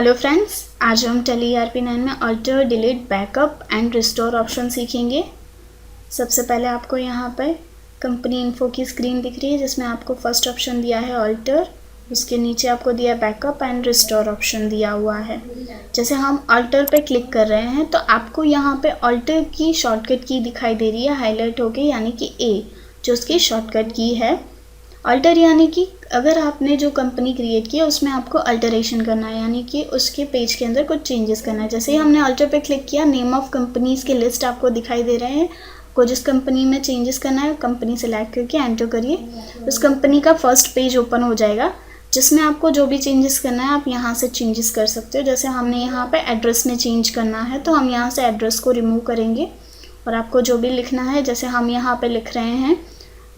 Hello friends, आज हम tally ERP9 में alter, delete, backup and restore option सीखेंगे। सबसे पहले आपको यहाँ पर कंपनी इन्फो की स्क्रीन दिख रही है जिसमें आपको फर्स्ट ऑप्शन दिया है अल्टर, उसके नीचे आपको दिया बैकअप एंड रिस्टोर ऑप्शन दिया हुआ है। जैसे हम अल्टर पे क्लिक कर रहे हैं तो आपको यहाँ पे अल्टर की शॉर्टकट की दिखाई दे रही है हाईलाइट होके, यानी कि ए जो उसकी शॉर्टकट की है। अल्टर यानी कि अगर आपने जो कंपनी क्रिएट की है उसमें आपको अल्टरेशन करना है, यानी कि उसके पेज के अंदर कुछ चेंजेस करना है। जैसे ही हमने अल्टर पे क्लिक किया, नेम ऑफ कंपनीज़ के लिस्ट आपको दिखाई दे रहे हैं। को जिस कंपनी में चेंजेस करना है कंपनी सेलेक्ट करके एंटर करिए। उस कंपनी का फर्स्ट पेज ओपन हो जाएगा जिसमें आपको जो भी चेंजेस करना है आप यहाँ से चेंजेस कर सकते हो। जैसे हमने यहाँ पे एड्रेस में चेंज करना है तो हम यहाँ से एड्रेस को रिमूव करेंगे और आपको जो भी लिखना है, जैसे हम यहाँ पे लिख रहे हैं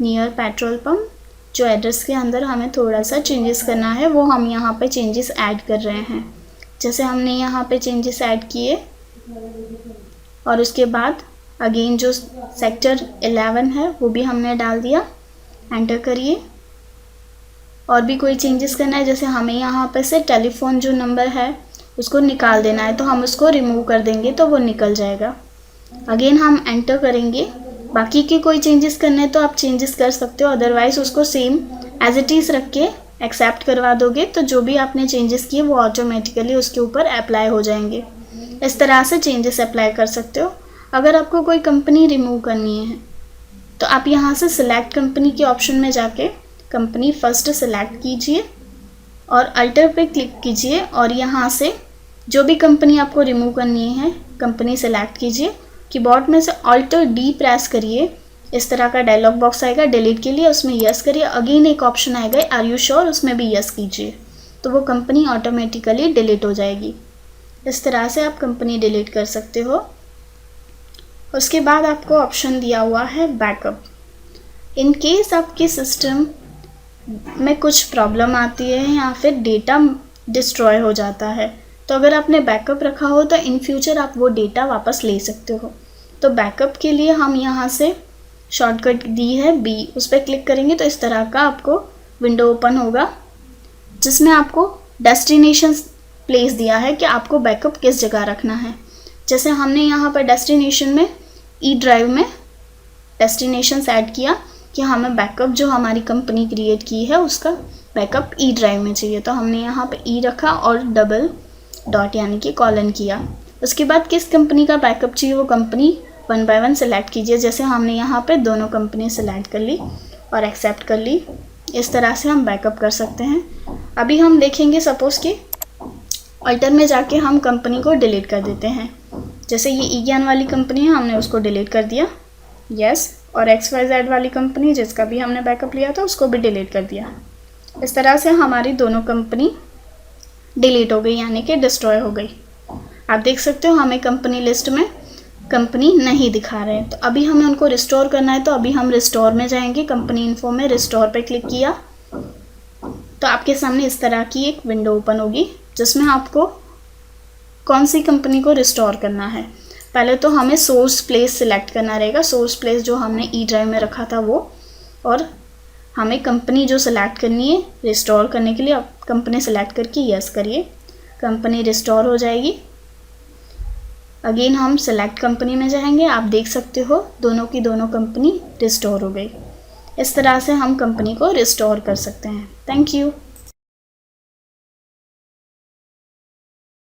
नियर पेट्रोल पम्प, जो एड्रेस के अंदर हमें थोड़ा सा चेंजेस करना है वो हम यहाँ पे चेंजेस ऐड कर रहे हैं। जैसे हमने यहाँ पे चेंजेस ऐड किए और उसके बाद अगेन जो सेक्टर 11 है वो भी हमने डाल दिया, एंटर करिए। और भी कोई चेंजेस करना है, जैसे हमें यहाँ पे से टेलीफोन जो नंबर है उसको निकाल देना है तो हम उसको रिमूव कर देंगे तो वो निकल जाएगा। अगेन हम एंटर करेंगे। बाकी के कोई चेंजेस करने तो आप चेंजेस कर सकते हो, अदरवाइज़ उसको सेम एज इट इज़ रख के एक्सेप्ट करवा दोगे तो जो भी आपने चेंजेस किए वो ऑटोमेटिकली उसके ऊपर अप्लाई हो जाएंगे। इस तरह से चेंजेस अप्लाई कर सकते हो। अगर आपको कोई कंपनी रिमूव करनी है तो आप यहाँ से सिलेक्ट कंपनी के ऑप्शन में जाके कंपनी फर्स्ट सेलेक्ट कीजिए और अल्टर पे क्लिक कीजिए और यहाँ से जो भी कंपनी आपको रिमूव करनी है कंपनी सेलेक्ट कीजिए। कीबोर्ड में से अल्टर डी प्रेस करिए, इस तरह का डायलॉग बॉक्स आएगा डिलीट के लिए, उसमें यस करिए। अगेन एक ऑप्शन आएगा आर यू श्योर, उसमें भी यस कीजिए तो वो कंपनी ऑटोमेटिकली डिलीट हो जाएगी। इस तरह से आप कंपनी डिलीट कर सकते हो। उसके बाद आपको ऑप्शन दिया हुआ है बैकअप। इन केस आपके सिस्टम में कुछ प्रॉब्लम आती है या फिर डेटा डिस्ट्रॉय हो जाता है तो अगर आपने बैकअप रखा हो तो इन फ्यूचर आप वो डेटा वापस ले सकते हो। तो बैकअप के लिए हम यहाँ से शॉर्टकट दी है बी, उस पर क्लिक करेंगे तो इस तरह का आपको विंडो ओपन होगा जिसमें आपको डेस्टिनेशन प्लेस दिया है कि आपको बैकअप किस जगह रखना है। जैसे हमने यहाँ पर डेस्टिनेशन में ई ड्राइव में डेस्टिनेशन ऐड किया कि हमें बैकअप जो हमारी कंपनी क्रिएट की है उसका बैकअप ई ड्राइव में चाहिए, तो हमने यहाँ पे ई रखा और डबल डॉट यानी कि कॉलन किया। उसके बाद किस कंपनी का बैकअप चाहिए वो कंपनी 1 बाय 1 सेलेक्ट कीजिए। जैसे हमने यहाँ पे दोनों कंपनी सेलेक्ट कर ली और एक्सेप्ट कर ली। इस तरह से हम बैकअप कर सकते हैं। अभी हम देखेंगे सपोज़ कि अल्टर में जाके हम कंपनी को डिलीट कर देते हैं। जैसे ये ई ज्ञान वाली कंपनी है, हमने उसको डिलीट कर दिया, यस। और XYZ वाली कंपनी जिसका भी हमने बैकअप लिया था उसको भी डिलीट कर दिया। इस तरह से हमारी दोनों कंपनी डिलीट हो गई, यानी कि डिस्ट्रॉय हो गई। आप देख सकते हो हमें कंपनी लिस्ट में कंपनी नहीं दिखा रहे हैं। तो अभी हमें उनको रिस्टोर करना है तो अभी हम रिस्टोर में जाएंगे। कंपनी इन्फो में रिस्टोर पे क्लिक किया तो आपके सामने इस तरह की एक विंडो ओपन होगी जिसमें आपको कौन सी कंपनी को रिस्टोर करना है। पहले तो हमें सोर्स प्लेस सिलेक्ट करना रहेगा, सोर्स प्लेस जो हमने ई ड्राइव में रखा था वो, और हमें कंपनी जो सिलेक्ट करनी है रिस्टोर करने के लिए आप कंपनी सेलेक्ट करके यस करिए, कंपनी रिस्टोर हो जाएगी। अगेन हम सेलेक्ट कंपनी में जाएंगे, आप देख सकते हो दोनों की दोनों कंपनी रिस्टोर हो गई। इस तरह से हम कंपनी को रिस्टोर कर सकते हैं। Thank you.